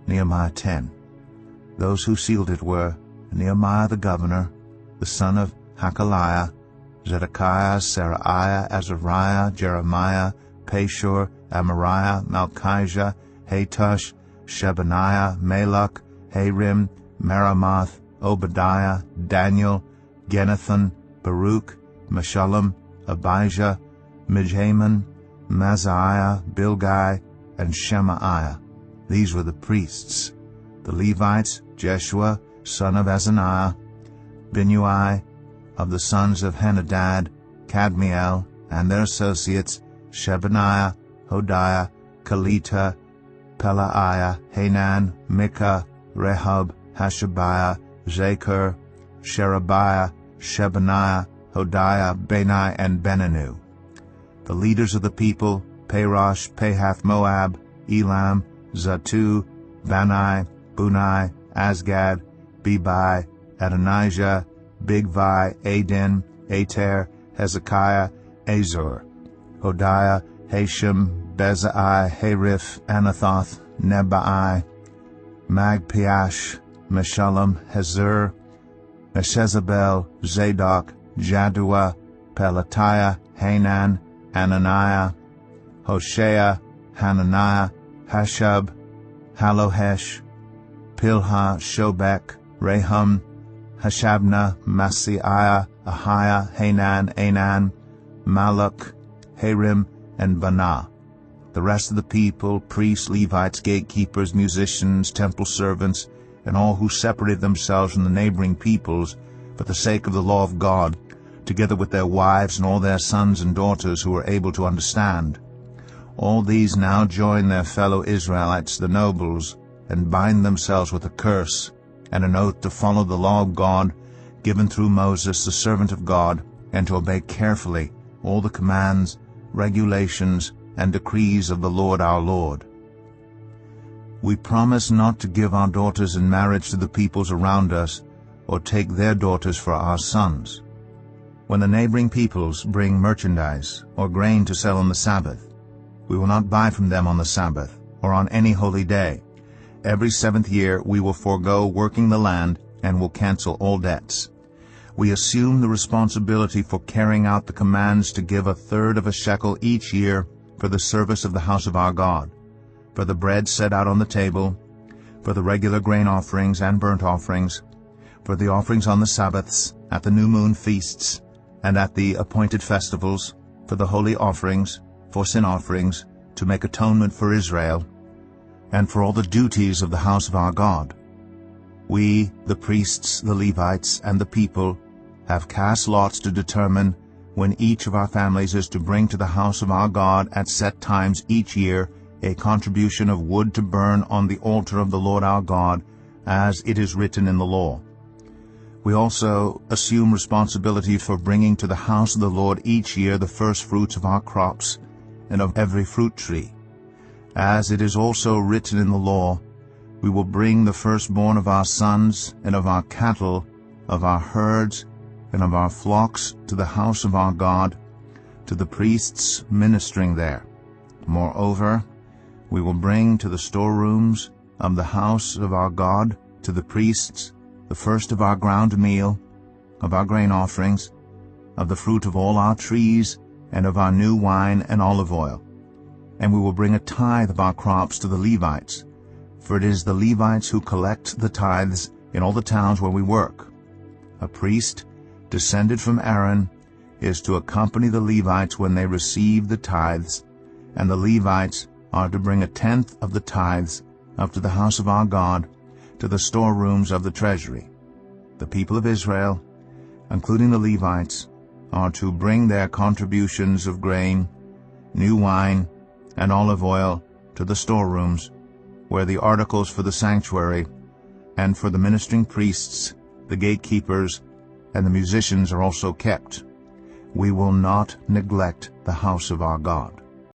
Nehemiah 10. Those who sealed it were Nehemiah the governor, the son of Hakaliah, Zedekiah, Seraiah, Azariah, Jeremiah, Pashur, Amariah, Malchijah, Hatush, Shebaniah, Malach, Harim, Meremoth, Obadiah, Daniel, Ginathan, Baruch, Meshullam, Abijah, Mijamin, Maziah, Bilgai, and Shemaiah. These were the priests. The Levites, Jeshua, son of Azaniah, Binnui, of the sons of Henadad, Kadmiel, and their associates, Shebaniah, Hodiah, Kelita, Pelaiah, Hanan, Micah, Rehob, Hashabiah, Zakur, Sherebiah, Shebaniah, Hodiah, Bani, and Beninu. The leaders of the people, Parosh, Pahath-Moab, Elam, Zatu, Bani, Bunai, Asgad, Bebai, Adonijah, Bigvai, Adin, Ater, Hezekiah, Azur, Hodiah, Hashem, Bezai, Hariph, Anathoth, Nebai, Magpiash, Meshullam, Hazur, Meshezabel, Zadok, Jaddua, Pelatiah, Hanan, Ananiah, Hoshea, Hananiah, Hashub, Halohesh, Pilha, Shobek, Rehum, Hashabna, Maaseiah, Ahiah, Hanan, Anan, Maluk, Harim, and Banah. The rest of the people, priests, Levites, gatekeepers, musicians, temple servants, and all who separated themselves from the neighboring peoples for the sake of the law of God, together with their wives and all their sons and daughters who were able to understand. All these now join their fellow Israelites, the nobles, and bind themselves with a curse and an oath to follow the law of God given through Moses, the servant of God, and to obey carefully all the commands, regulations, and decrees of the Lord our Lord. We promise not to give our daughters in marriage to the peoples around us, or take their daughters for our sons. When the neighboring peoples bring merchandise or grain to sell on the Sabbath, we will not buy from them on the Sabbath or on any holy day. Every 7th year we will forego working the land and will cancel all debts. We assume the responsibility for carrying out the commands to give 1/3 of a shekel each year for the service of the house of our God, for the bread set out on the table, for the regular grain offerings and burnt offerings, for the offerings on the Sabbaths, at the new moon feasts, and at the appointed festivals, for the holy offerings, for sin offerings, to make atonement for Israel, and for all the duties of the house of our God. We, the priests, the Levites, and the people, have cast lots to determine when each of our families is to bring to the house of our God at set times each year a contribution of wood to burn on the altar of the Lord our God, as it is written in the law. We also assume responsibility for bringing to the house of the Lord each year the first fruits of our crops and of every fruit tree. As it is also written in the law, we will bring the firstborn of our sons and of our cattle, of our herds, and of our flocks to the house of our God, to the priests ministering there. Moreover, we will bring to the storerooms of the house of our God, to the priests, the first of our ground meal, of our grain offerings, of the fruit of all our trees, and of our new wine and olive oil. And we will bring a tithe of our crops to the Levites, for it is the Levites who collect the tithes in all the towns where we work. A priest, descended from Aaron, is to accompany the Levites when they receive the tithes, and the Levites are to bring 1/10 of the tithes up to the house of our God, to the storerooms of the treasury. The people of Israel, including the Levites, are to bring their contributions of grain, new wine, and olive oil to the storerooms, where the articles for the sanctuary and for the ministering priests, the gatekeepers, and the musicians are also kept. We will not neglect the house of our God.